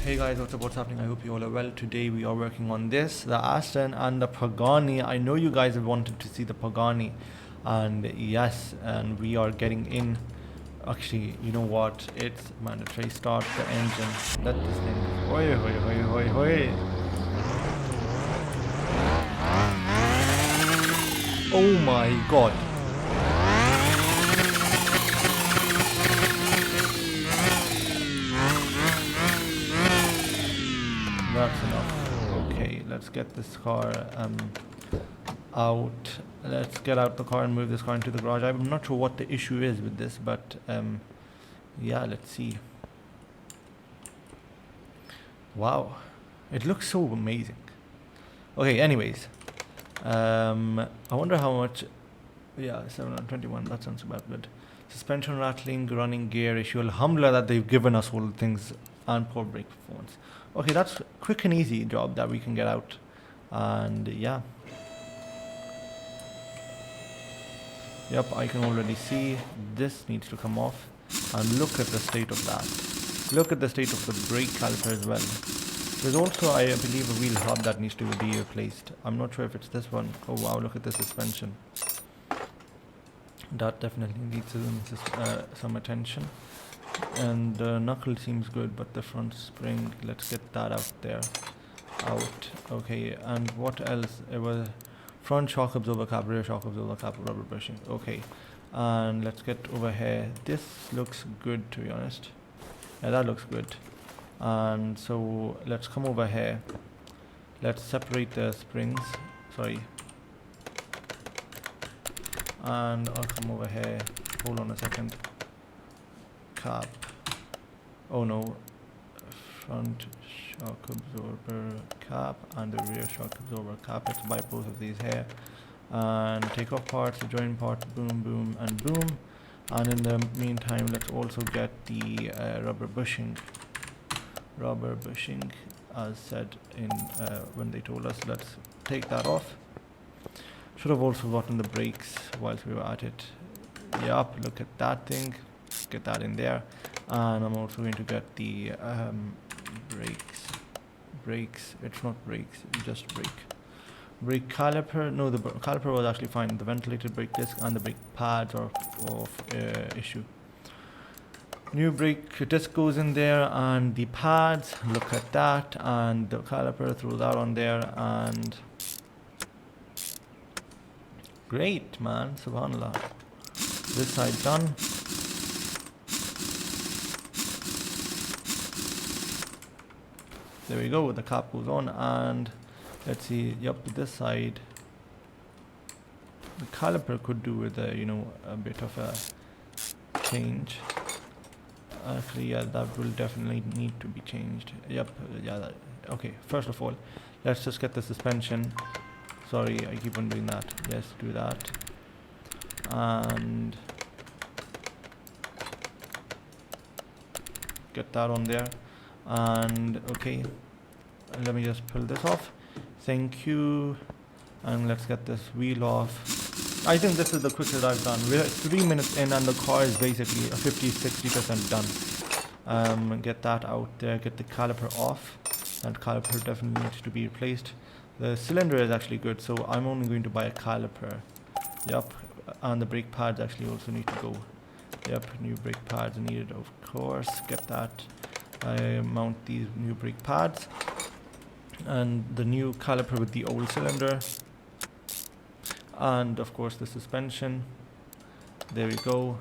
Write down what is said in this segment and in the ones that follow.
Hey guys, what's happening? I hope you all are well. Today we are working on this, the Aston and the Pagani. I know you guys have wanted to see the Pagani, and yes, and we are getting in. Actually, you know what? It's mandatory. Start the engine. Let this thing. Oi, oi, oi, oi, oi. Oh my god. That's enough. Okay, let's get this car out. Let's get out the car and move this car into the garage. I'm not sure what the issue is with this, but yeah, let's see. Wow, it looks so amazing. Okay, anyways, I wonder how much. Yeah, 721. That sounds about good. Suspension rattling, running gear issue. Alhamdulillah that they've given us all the things, and poor brake performance. Okay, that's quick and easy job that we can get out, and yeah. Yep, I can already see this needs to come off, and look at the state of that. Look at the state of the brake caliper as well. There's also, I believe, a wheel hub that needs to be replaced. I'm not sure if it's this one. Oh wow, look at the suspension. That definitely needs some attention. And the knuckle seems good, but the front spring, let's get that out there. Out. Okay, and what else? It was front shock absorber cap, rear shock absorber cap, rubber bushing. Okay, and let's get over here. This looks good, to be honest. Yeah, that looks good. And so let's come over here. Let's separate the springs. Sorry. And I'll come over here. Hold on a second. Cap. Oh no. Front shock absorber cap and the rear shock absorber cap. Let's buy both of these here. And take off parts, the join part, boom, boom, and boom. And in the meantime, let's also get the rubber bushing. Rubber bushing, as said in when they told us. Let's take that off. Should have also gotten the brakes whilst we were at it. Yup, look at that thing. Get that in there. And I'm also going to get the brakes. It's not brakes, just brake caliper. No, the caliper was actually fine. The ventilated brake disc and the brake pads are of issue. New brake disc goes in there, and the pads, look at that, and the caliper, throw that on there, and great, man, subhanallah. This side done. There we go, the cap goes on, and let's see, yep, this side, the caliper could do with a, a bit of a change. Actually, yeah, that will definitely need to be changed. Yep, yeah, okay, first of all, let's just get the suspension. Sorry, I keep on doing that. Yes, do that. And get that on there. And okay, let me just pull this off. Thank you. And let's get this wheel off. I think this is the quickest I've done. We're 3 minutes in and the car is basically a 50-60% done. Get that out there, get the caliper off. That caliper definitely needs to be replaced. The cylinder is actually good, so I'm only going to buy a caliper. Yep, and the brake pads actually also need to go. Yep, new brake pads needed, of course. Get that. I mount these new brake pads and the new caliper with the old cylinder, and of course the suspension. There we go.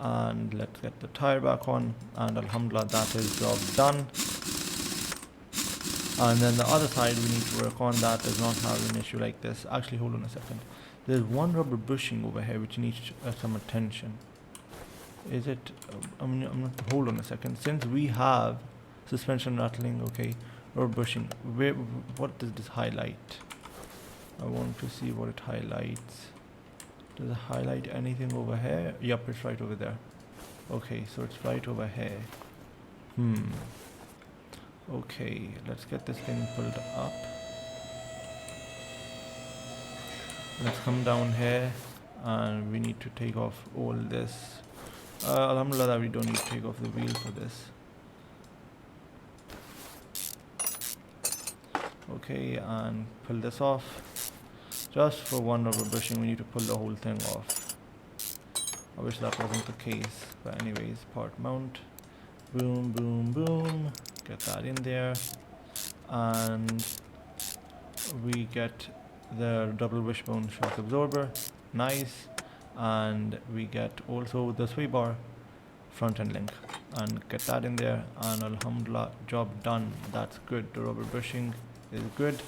And let's get the tire back on, and alhamdulillah, that is job done. And then the other side we need to work on, that does not have an issue like this. Actually, hold on a second. There's one rubber bushing over here which needs some attention. Is it? I'm not. Hold on a second. Since we have suspension rattling, okay, rubber bushing. What does this highlight? I want to see what it highlights. Does it highlight anything over here? Yep, it's right over there. Okay, so it's right over here. Okay, let's get this thing pulled up. Let's come down here, and we need to take off all this. Alhamdulillah that we don't need to take off the wheel for this. Okay, and pull this off. Just for one rubber bushing, we need to pull the whole thing off. I wish that wasn't the case, but anyways, part mount. Boom, boom, boom. Get that in there. And we get the double wishbone shock absorber. Nice. And we get also the sway bar front end link. And get that in there. And alhamdulillah, job done. That's good. The rubber bushing is good.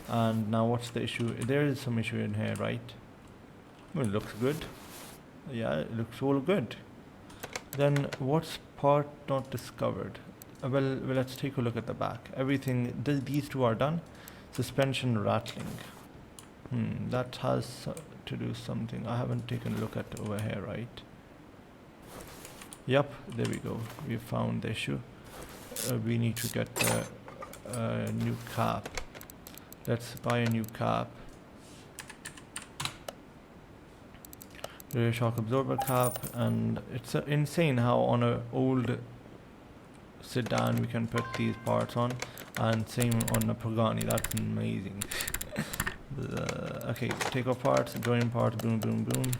And now what's the issue? There is some issue in here, right? Well, it looks good. Yeah, it looks all good. Then what's part not discovered? Well, let's take a look at the back. Everything, these two are done. Suspension rattling. That has to do something. I haven't taken a look at over here, right? Yep, there we go. We found the issue. We need to get the new cap. Let's buy a new cap. Rear shock absorber cap, and it's insane how on a old sedan we can put these parts on, and same on a Pagani. That's amazing. Okay, take off parts, join parts, boom, boom, boom,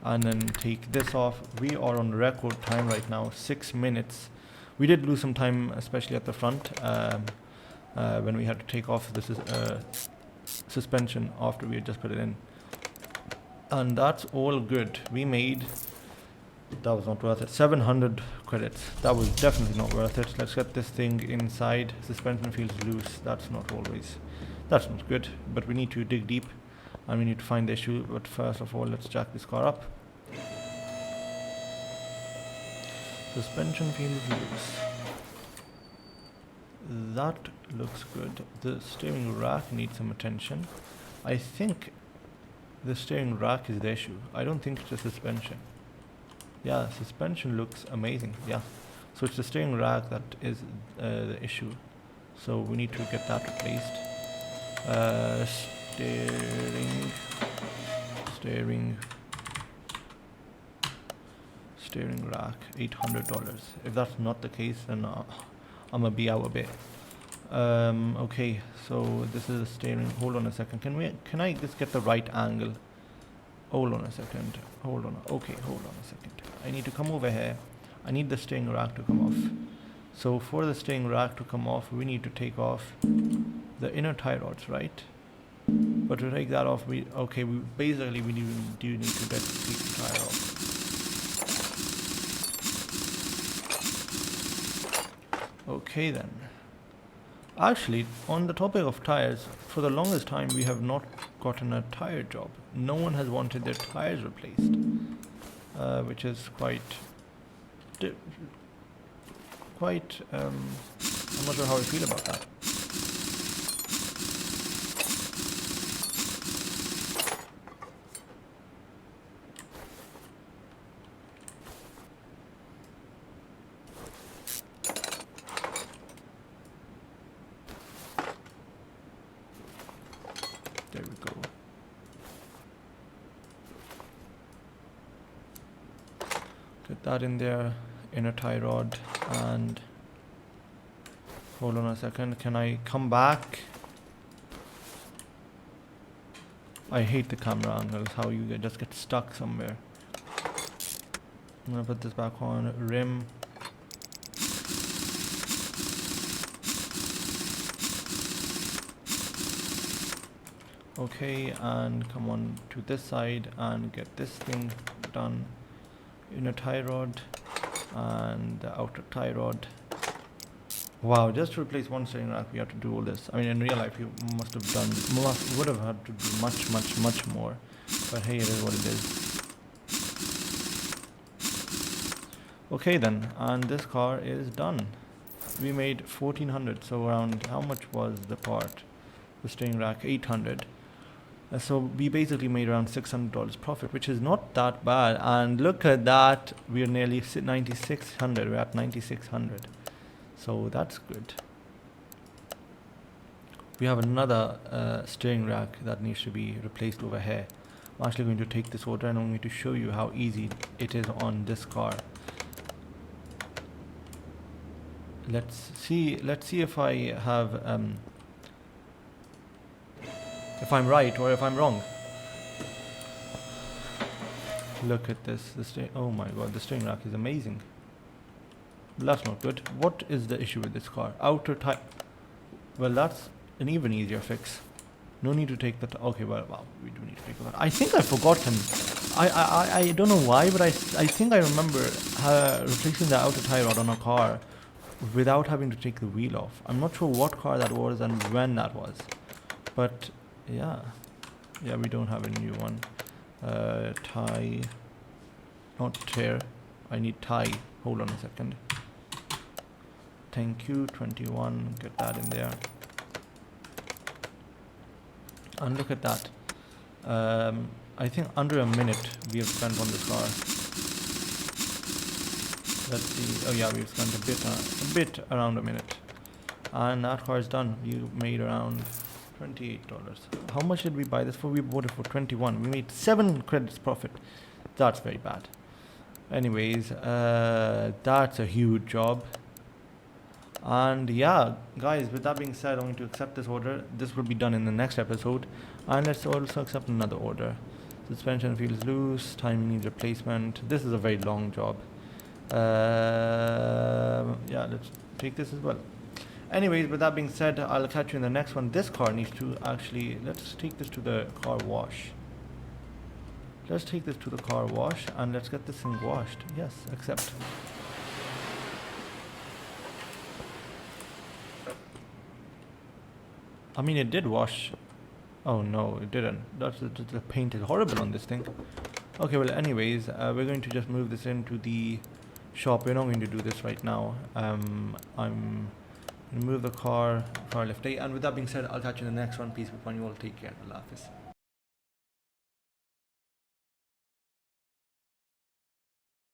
and then take this off. We are on record time right now, 6 minutes. We did lose some time, especially at the front, when we had to take off this suspension after we had just put it in. And that's all good. We made, that was not worth it, 700 credits. That was definitely not worth it. Let's get this thing inside. Suspension feels loose. That's not good. But we need to dig deep and we need to find the issue. But first of all, let's jack this car up. Suspension feels loose. That looks good. The steering rack needs some attention. I think the steering rack is the issue. I don't think it's the suspension. Yeah, suspension looks amazing. Yeah, so it's the steering rack that is the issue. So we need to get that replaced. Steering rack, $800. If that's not the case, then I'm gonna be out a bit. Okay, so this is the steering. Hold on a second. Can I just get the right angle? Hold on a second. Okay, hold on a second. I need to come over here. I need the steering rack to come off. So for the steering rack to come off, we need to take off the inner tie rods, right? But to take that off, we basically do need to get the tire off. Okay then. Actually, on the topic of tires, for the longest time we have not gotten a tire job. No one has wanted their tires replaced, which is quite. I'm not sure how I feel about that. There we go. Get that in there, inner tie rod, and hold on a second. Can I come back? I hate the camera angles, how you just get stuck somewhere. I'm gonna put this back on. Rim. Okay, and come on to this side and get this thing done. Inner tie rod and the outer tie rod. Wow, just to replace one steering rack we have to do all this. I mean, in real life you would have had to do much more, but hey, it is what it is. Okay then, and this car is done. We made 1400, so around, how much was the part? The steering rack, 800. So we basically made around $600 profit, which is not that bad. And look at that, we're nearly 9600. We're at 9600, so that's good. We have another steering rack that needs to be replaced over here. I'm actually going to take this order and I'm going to show you how easy it is on this car. Let's see if I have if I'm right or if I'm wrong. Look at this. Oh my god, the steering rack is amazing. That's not good. What is the issue with this car? Outer tire. Well, that's an even easier fix. No need to take that. Okay, well, we do need to take that. I think I forgot him. I don't know why, but I think I remember replacing the outer tie rod on a car without having to take the wheel off. I'm not sure what car that was and when that was. But yeah, we don't have a new one. Tie, not tear. I need tie. Hold on a second. Thank you, 21. Get that in there. And look at that. I think under a minute we have spent on this car. Let's see. Oh yeah, we've spent a bit around a minute, and that car is done. You made around $28. How much did we buy this for? We bought it for 21. We made 7 credits profit. That's very bad. Anyways, that's a huge job. And yeah, guys, with that being said, I'm going to accept this order. This will be done in the next episode. And let's also accept another order. Suspension feels loose, timing needs replacement. This is a very long job. Yeah, let's take this as well. Anyways, with that being said, I'll catch you in the next one. This car needs to actually, let's take this to the car wash. Let's take this to the car wash and let's get this thing washed. Yes, accept. I mean, it did wash. Oh no, it didn't. The paint is horrible on this thing. Okay, well, anyways, we're going to just move this into the shop. We're not going to do this right now. I'm going to move the car lift. And with that being said, I'll catch you in the next one. Peace be upon you all. Take care. Allah Hafiz.